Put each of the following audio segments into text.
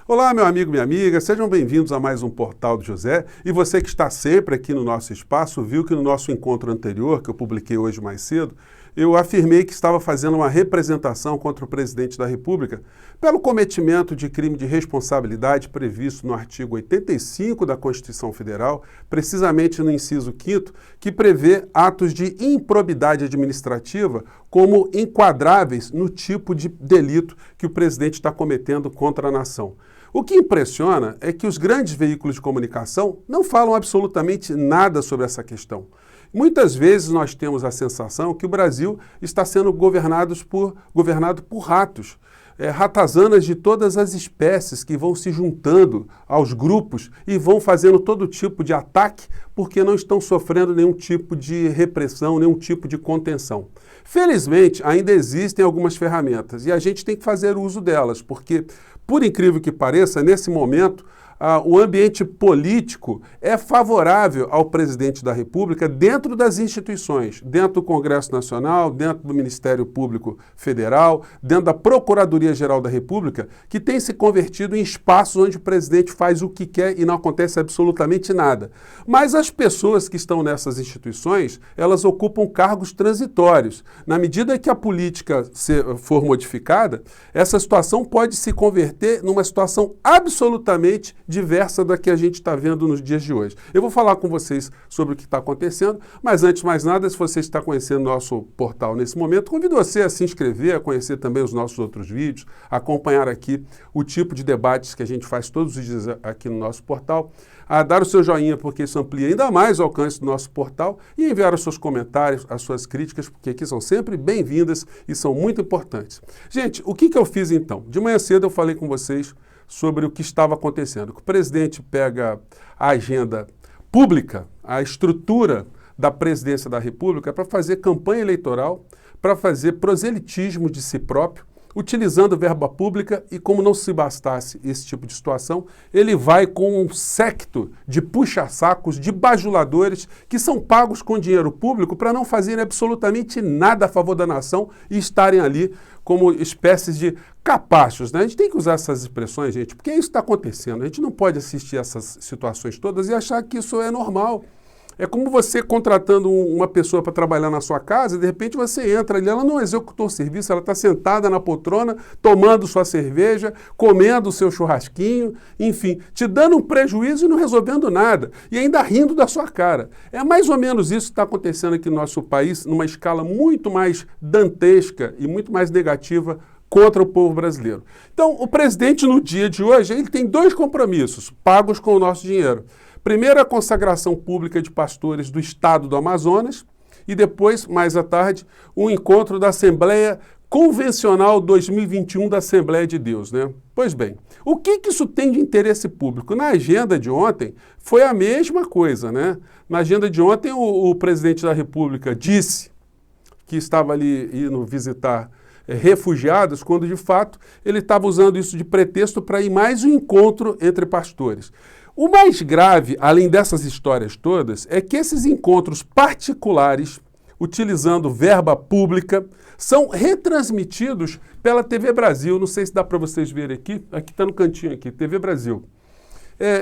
Olá, meu amigo, minha amiga, sejam bem-vindos a mais um Portal do José. E você que está sempre aqui no nosso espaço, viu que no nosso encontro anterior, que eu publiquei hoje mais cedo, eu afirmei que estava fazendo uma representação contra o presidente da República pelo cometimento de crime de responsabilidade previsto no artigo 85 da Constituição Federal, precisamente no inciso 5º, que prevê atos de improbidade administrativa como enquadráveis no tipo de delito que o presidente está cometendo contra a nação. O que impressiona é que os grandes veículos de comunicação não falam absolutamente nada sobre essa questão. Muitas vezes nós temos a sensação que o Brasil está sendo governado por ratos, ratazanas de todas as espécies que vão se juntando aos grupos e vão fazendo todo tipo de ataque porque não estão sofrendo nenhum tipo de repressão, nenhum tipo de contenção. Felizmente, ainda existem algumas ferramentas e a gente tem que fazer uso delas, porque, por incrível que pareça, nesse momento, o ambiente político é favorável ao presidente da República dentro das instituições, dentro do Congresso Nacional, dentro do Ministério Público Federal, dentro da Procuradoria-Geral da República, que tem se convertido em espaços onde o presidente faz o que quer e não acontece absolutamente nada. Mas as pessoas que estão nessas instituições, elas ocupam cargos transitórios. Na medida que a política for modificada, essa situação pode se converter numa situação absolutamente diversa da que a gente está vendo nos dias de hoje. Eu vou falar com vocês sobre o que está acontecendo, mas antes de mais nada, se você está conhecendo nosso portal nesse momento, convido você a se inscrever, a conhecer também os nossos outros vídeos, acompanhar aqui o tipo de debates que a gente faz todos os dias aqui no nosso portal, a dar o seu joinha, porque isso amplia ainda mais o alcance do nosso portal, e enviar os seus comentários, as suas críticas, porque aqui são sempre bem-vindas e são muito importantes. Gente, o que eu fiz então? De manhã cedo eu falei com vocês sobre o que estava acontecendo. Que o presidente pega a agenda pública, a estrutura da presidência da República para fazer campanha eleitoral, para fazer proselitismo de si próprio, utilizando verba pública e, como não se bastasse esse tipo de situação, ele vai com um séquito de puxa-sacos, de bajuladores que são pagos com dinheiro público para não fazerem absolutamente nada a favor da nação e estarem ali como espécies de capachos, né? A gente tem que usar essas expressões, gente, porque isso está acontecendo. A gente não pode assistir essas situações todas e achar que isso é normal. É como você contratando uma pessoa para trabalhar na sua casa e de repente você entra ali, ela não executou o serviço, ela está sentada na poltrona, tomando sua cerveja, comendo o seu churrasquinho, enfim, te dando um prejuízo e não resolvendo nada, e ainda rindo da sua cara. É mais ou menos isso que está acontecendo aqui no nosso país, numa escala muito mais dantesca e muito mais negativa contra o povo brasileiro. Então, o presidente, no dia de hoje, ele tem dois compromissos, pagos com o nosso dinheiro. Primeiro, a consagração pública de pastores do estado do Amazonas e depois, mais à tarde, o encontro da Assembleia Convencional 2021 da Assembleia de Deus, né? Pois bem, o que isso tem de interesse público? Na agenda de ontem foi a mesma coisa, né? Na agenda de ontem, o presidente da República disse que estava ali indo visitar refugiados, quando de fato ele estava usando isso de pretexto para ir mais um encontro entre pastores. O mais grave, além dessas histórias todas, é que esses encontros particulares, utilizando verba pública, são retransmitidos pela TV Brasil. Não sei se dá para vocês verem aqui. Aqui está no cantinho aqui, TV Brasil.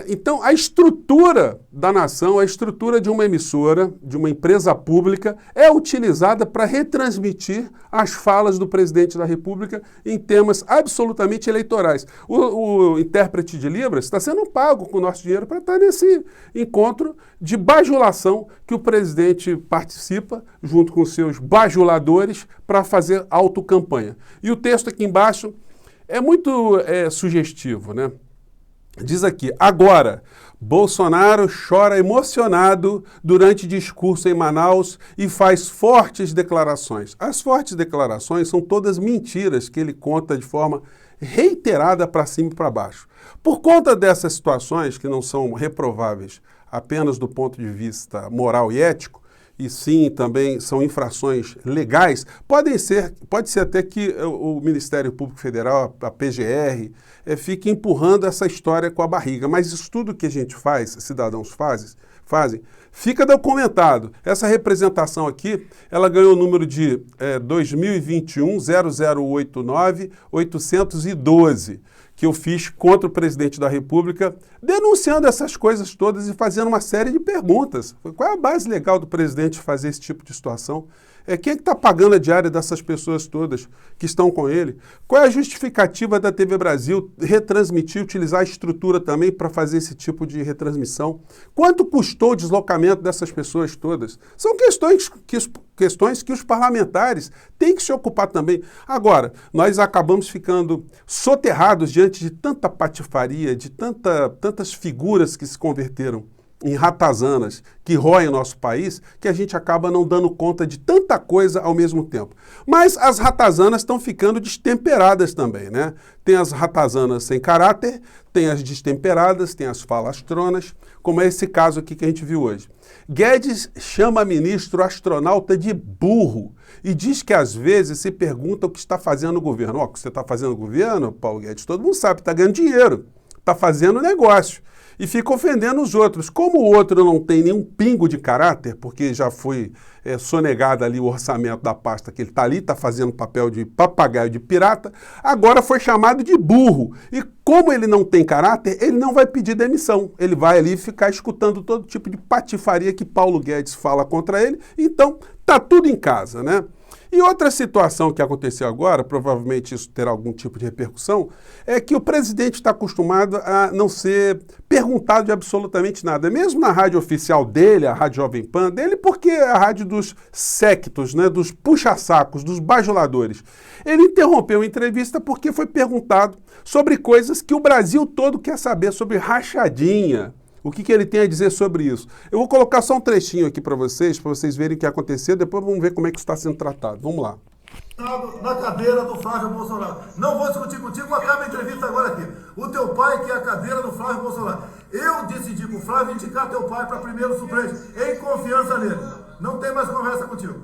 Então, a estrutura da nação, a estrutura de uma emissora, de uma empresa pública, é utilizada para retransmitir as falas do presidente da República em temas absolutamente eleitorais. O intérprete de Libras está sendo pago com o nosso dinheiro para estar nesse encontro de bajulação que o presidente participa, junto com seus bajuladores, para fazer autocampanha. E o texto aqui embaixo é muito sugestivo, né? Diz aqui, agora, Bolsonaro chora emocionado durante discurso em Manaus e faz fortes declarações. As fortes declarações são todas mentiras que ele conta de forma reiterada para cima e para baixo. Por conta dessas situações que não são reprováveis apenas do ponto de vista moral e ético, e sim também são infrações legais, pode ser até que o Ministério Público Federal, a PGR, fique empurrando essa história com a barriga. Mas isso tudo que a gente faz, cidadãos fazem, fica documentado. Essa representação aqui, ela ganhou o número de 2021-0089-812, que eu fiz contra o presidente da República, denunciando essas coisas todas e fazendo uma série de perguntas. Qual é a base legal do presidente fazer esse tipo de situação? Quem é que está pagando a diária dessas pessoas todas que estão com ele? Qual é a justificativa da TV Brasil retransmitir, utilizar a estrutura também para fazer esse tipo de retransmissão? Quanto custou o deslocamento dessas pessoas todas? São questões que os parlamentares têm que se ocupar também. Agora, nós acabamos ficando soterrados diante de tanta patifaria, de tantas figuras que se converteram em ratazanas que roem o nosso país, que a gente acaba não dando conta de tanta coisa ao mesmo tempo. Mas as ratazanas estão ficando destemperadas também, né? Tem as ratazanas sem caráter, tem as destemperadas, tem as falastronas, como é esse caso aqui que a gente viu hoje. Guedes chama ministro astronauta de burro e diz que às vezes se pergunta o que está fazendo o governo. O que você está fazendo o governo, Paulo Guedes? Todo mundo sabe, está ganhando dinheiro, está fazendo negócio. E fica ofendendo os outros. Como o outro não tem nenhum pingo de caráter, porque já foi sonegado ali o orçamento da pasta que ele está ali, está fazendo papel de papagaio de pirata, agora foi chamado de burro. E como ele não tem caráter, ele não vai pedir demissão. Ele vai ali ficar escutando todo tipo de patifaria que Paulo Guedes fala contra ele. Então, tá tudo em casa, né? E outra situação que aconteceu agora, provavelmente isso terá algum tipo de repercussão, é que o presidente está acostumado a não ser perguntado de absolutamente nada. Mesmo na rádio oficial dele, a Rádio Jovem Pan dele, porque é a rádio dos séquitos, né, dos puxa-sacos, dos bajuladores. Ele interrompeu a entrevista porque foi perguntado sobre coisas que o Brasil todo quer saber, sobre rachadinha. O que ele tem a dizer sobre isso? Eu vou colocar só um trechinho aqui para vocês verem o que aconteceu, depois vamos ver como é que isso está sendo tratado. Vamos lá. Na cadeira do Flávio Bolsonaro. Não vou discutir contigo, acaba a entrevista agora aqui. O teu pai quer a cadeira do Flávio Bolsonaro. Eu decidi com o Flávio indicar teu pai para primeiro suplente, em confiança nele. Não tem mais conversa contigo.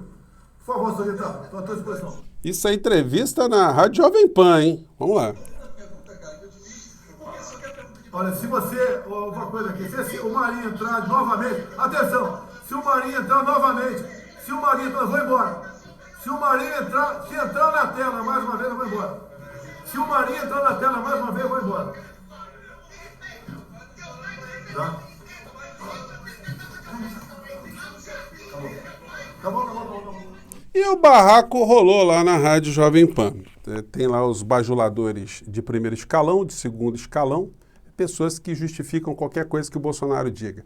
Por favor, Solita, estou à tua disposição. Isso é entrevista na Rádio Jovem Pan, hein? Vamos lá. Olha, se você, uma coisa aqui, se o Marinho entrar novamente, atenção, se o Marinho entrar novamente, eu vou embora. Se o Marinho entrar, se entrar na tela mais uma vez, eu vou embora. Se o Marinho entrar na tela mais uma vez, eu vou embora. Tá? Acabou. E o barraco rolou lá na Rádio Jovem Pan. Tem lá os bajuladores de primeiro escalão, de segundo escalão, pessoas que justificam qualquer coisa que o Bolsonaro diga.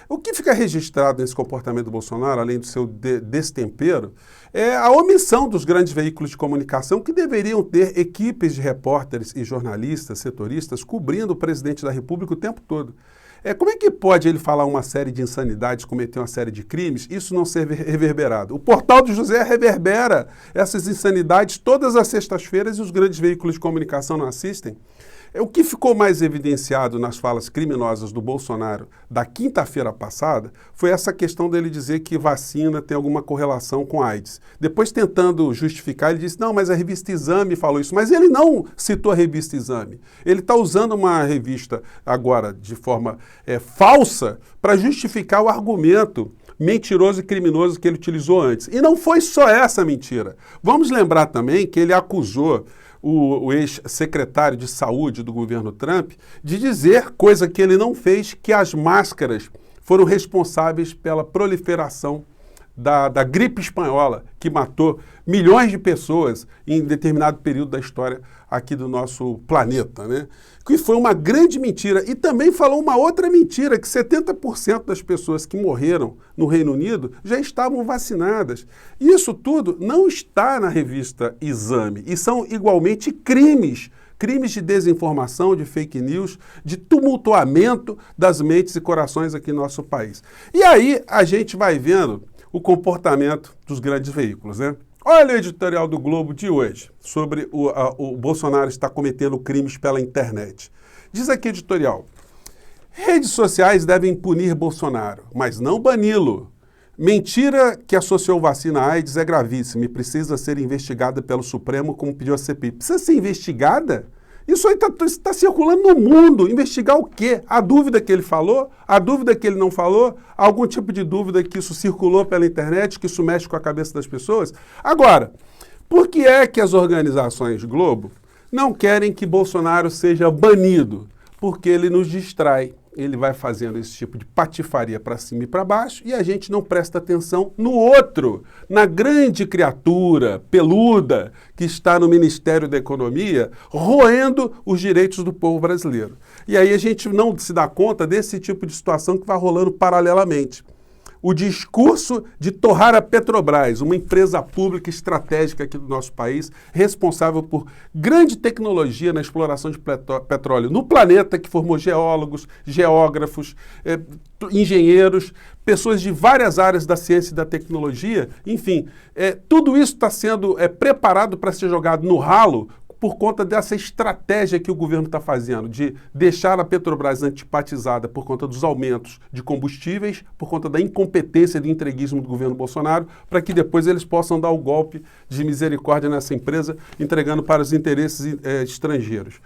O que fica registrado nesse comportamento do Bolsonaro, além do seu destempero, é a omissão dos grandes veículos de comunicação que deveriam ter equipes de repórteres e jornalistas, setoristas, cobrindo o presidente da República o tempo todo. Como é que pode ele falar uma série de insanidades, cometer uma série de crimes, isso não ser reverberado? O Portal do José reverbera essas insanidades todas as sextas-feiras e os grandes veículos de comunicação não assistem. O que ficou mais evidenciado nas falas criminosas do Bolsonaro da quinta-feira passada foi essa questão dele dizer que vacina tem alguma correlação com AIDS. Depois, tentando justificar, ele disse, não, mas a revista Exame falou isso. Mas ele não citou a revista Exame. Ele está usando uma revista agora de forma falsa para justificar o argumento mentiroso e criminoso que ele utilizou antes. E não foi só essa mentira. Vamos lembrar também que ele acusou o ex-secretário de saúde do governo Trump de dizer, coisa que ele não fez, que as máscaras foram responsáveis pela proliferação da gripe espanhola, que matou milhões de pessoas em determinado período da história aqui do nosso planeta, né? Que foi uma grande mentira. E também falou uma outra mentira, que 70% das pessoas que morreram no Reino Unido já estavam vacinadas. Isso tudo não está na revista Exame. E são igualmente crimes de desinformação, de fake news, de tumultuamento das mentes e corações aqui no nosso país. E aí a gente vai vendo o comportamento dos grandes veículos, né? Olha o editorial do Globo de hoje, sobre o Bolsonaro estar cometendo crimes pela internet. Diz aqui o editorial, redes sociais devem punir Bolsonaro, mas não bani-lo. Mentira que associou vacina à AIDS é gravíssima e precisa ser investigada pelo Supremo, como pediu a CPI. Precisa ser investigada? Isso aí está circulando no mundo. Investigar o quê? A dúvida que ele falou? A dúvida que ele não falou? Algum tipo de dúvida que isso circulou pela internet, que isso mexe com a cabeça das pessoas? Agora, por que é que as organizações Globo não querem que Bolsonaro seja banido, porque ele nos distrai. Ele vai fazendo esse tipo de patifaria para cima e para baixo e a gente não presta atenção no outro, na grande criatura peluda que está no Ministério da Economia, roendo os direitos do povo brasileiro. E aí a gente não se dá conta desse tipo de situação que vai rolando paralelamente. O discurso de torrar a Petrobras, uma empresa pública estratégica aqui do nosso país, responsável por grande tecnologia na exploração de petróleo no planeta, que formou geólogos, geógrafos, engenheiros, pessoas de várias áreas da ciência e da tecnologia, enfim, tudo isso está sendo preparado para ser jogado no ralo por conta dessa estratégia que o governo está fazendo, de deixar a Petrobras antipatizada por conta dos aumentos de combustíveis, por conta da incompetência e do entreguismo do governo Bolsonaro, para que depois eles possam dar o golpe de misericórdia nessa empresa, entregando para os interesses estrangeiros.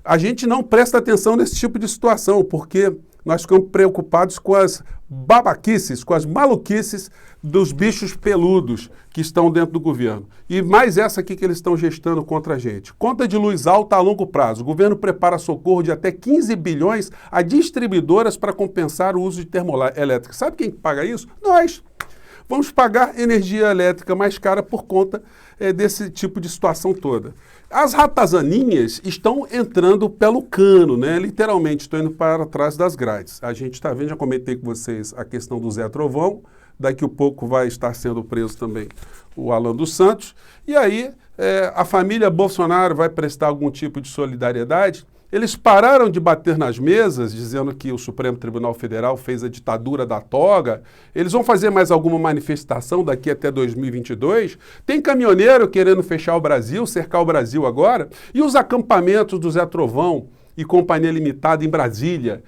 A gente não presta atenção nesse tipo de situação, porque nós ficamos preocupados com as babaquices, com as maluquices dos bichos peludos que estão dentro do governo. E mais essa aqui que eles estão gestando contra a gente. Conta de luz alta a longo prazo. O governo prepara socorro de até 15 bilhões a distribuidoras para compensar o uso de termoelétrica. Sabe quem paga isso? Nós. Vamos pagar energia elétrica mais cara por conta desse tipo de situação toda. As ratazaninhas estão entrando pelo cano, né? Literalmente, estão indo para trás das grades. A gente está vendo, já comentei com vocês a questão do Zé Trovão, daqui a pouco vai estar sendo preso também o Alan dos Santos, e aí a família Bolsonaro vai prestar algum tipo de solidariedade. Eles pararam de bater nas mesas, dizendo que o Supremo Tribunal Federal fez a ditadura da toga. Eles vão fazer mais alguma manifestação daqui até 2022? Tem caminhoneiro querendo fechar o Brasil, cercar o Brasil agora? E os acampamentos do Zé Trovão e Companhia Limitada em Brasília,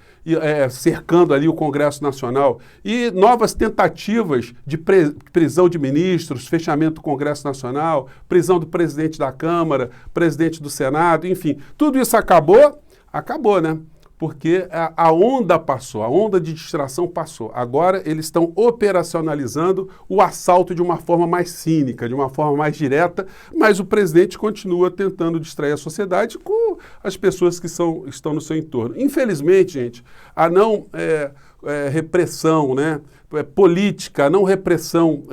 cercando ali o Congresso Nacional, e novas tentativas de prisão de ministros, fechamento do Congresso Nacional, prisão do presidente da Câmara, presidente do Senado, enfim, tudo isso acabou? Acabou, né? Porque a onda passou, a onda de distração passou. Agora eles estão operacionalizando o assalto de uma forma mais cínica, de uma forma mais direta, mas o presidente continua tentando distrair a sociedade com as pessoas que estão no seu entorno. Infelizmente, gente, a não repressão, né, política, a não repressão,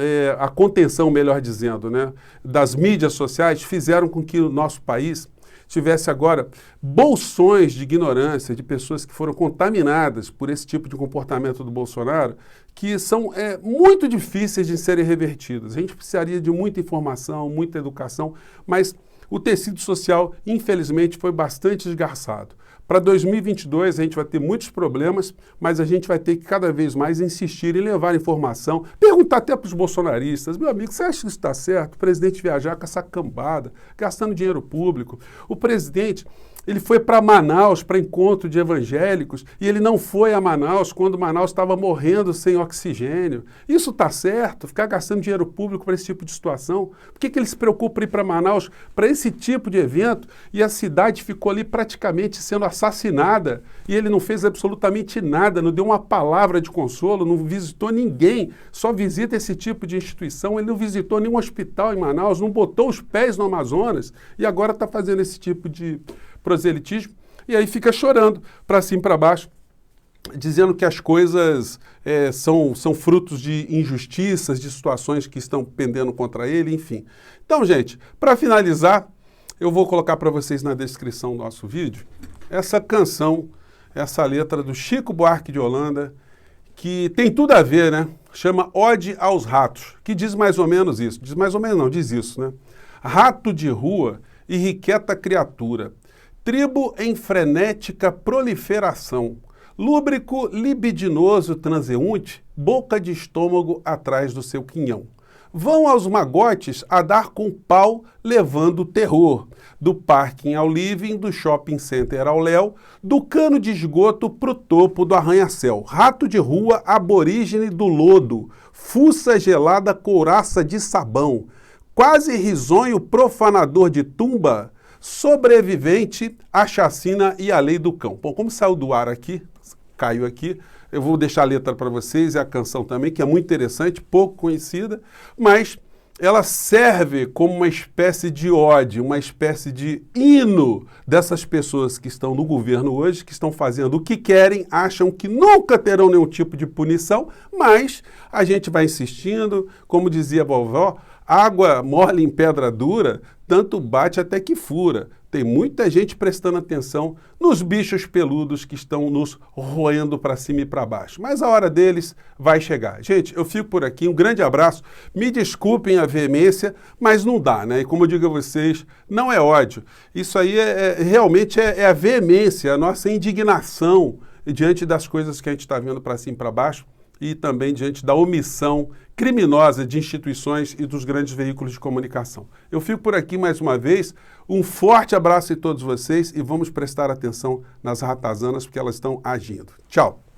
a contenção, melhor dizendo, né, das mídias sociais fizeram com que o nosso país tivesse agora bolsões de ignorância de pessoas que foram contaminadas por esse tipo de comportamento do Bolsonaro, que são muito difíceis de serem revertidas. A gente precisaria de muita informação, muita educação, mas o tecido social, infelizmente, foi bastante esgarçado. Para 2022, a gente vai ter muitos problemas, mas a gente vai ter que cada vez mais insistir em levar informação, perguntar até para os bolsonaristas: meu amigo, você acha que isso está certo? O presidente viajar com essa cambada, gastando dinheiro público. O presidente, ele foi para Manaus para encontro de evangélicos e ele não foi a Manaus quando Manaus estava morrendo sem oxigênio. Isso está certo? Ficar gastando dinheiro público para esse tipo de situação? Por que ele se preocupa em ir para Manaus para esse tipo de evento e a cidade ficou ali praticamente sendo assassinada e ele não fez absolutamente nada, não deu uma palavra de consolo, não visitou ninguém, só visita esse tipo de instituição, ele não visitou nenhum hospital em Manaus, não botou os pés no Amazonas e agora está fazendo esse tipo de proselitismo, e aí fica chorando para cima e para baixo, dizendo que as coisas são frutos de injustiças, de situações que estão pendendo contra ele, enfim. Então, gente, para finalizar, eu vou colocar para vocês na descrição do nosso vídeo essa canção, essa letra do Chico Buarque de Holanda, que tem tudo a ver, né? Chama Ode aos Ratos, que diz mais ou menos isso. Diz mais ou menos não, diz isso, né? Rato de rua, irrequieta criatura, tribo em frenética proliferação, lúbrico, libidinoso transeunte, boca de estômago atrás do seu quinhão. Vão aos magotes a dar com pau, levando terror, do parking ao living, do shopping center ao léu, do cano de esgoto pro topo do arranha-céu. Rato de rua, aborígene do lodo, fuça gelada, couraça de sabão, quase risonho profanador de tumba, sobrevivente à chacina e à lei do cão. Bom, como saiu do ar aqui, caiu aqui, eu vou deixar a letra para vocês e a canção também, que é muito interessante, pouco conhecida, mas ela serve como uma espécie de ode, uma espécie de hino dessas pessoas que estão no governo hoje, que estão fazendo o que querem, acham que nunca terão nenhum tipo de punição, mas a gente vai insistindo, como dizia a vovó, água mole em pedra dura, tanto bate até que fura. Tem muita gente prestando atenção nos bichos peludos que estão nos roendo para cima e para baixo. Mas a hora deles vai chegar. Gente, eu fico por aqui. Um grande abraço. Me desculpem a veemência, mas não dá, né? E como eu digo a vocês, não é ódio. Isso aí realmente é a veemência, a nossa indignação diante das coisas que a gente está vendo para cima e para baixo e também diante da omissão criminosa de instituições e dos grandes veículos de comunicação. Eu fico por aqui mais uma vez. Um forte abraço a todos vocês e vamos prestar atenção nas ratazanas porque elas estão agindo. Tchau!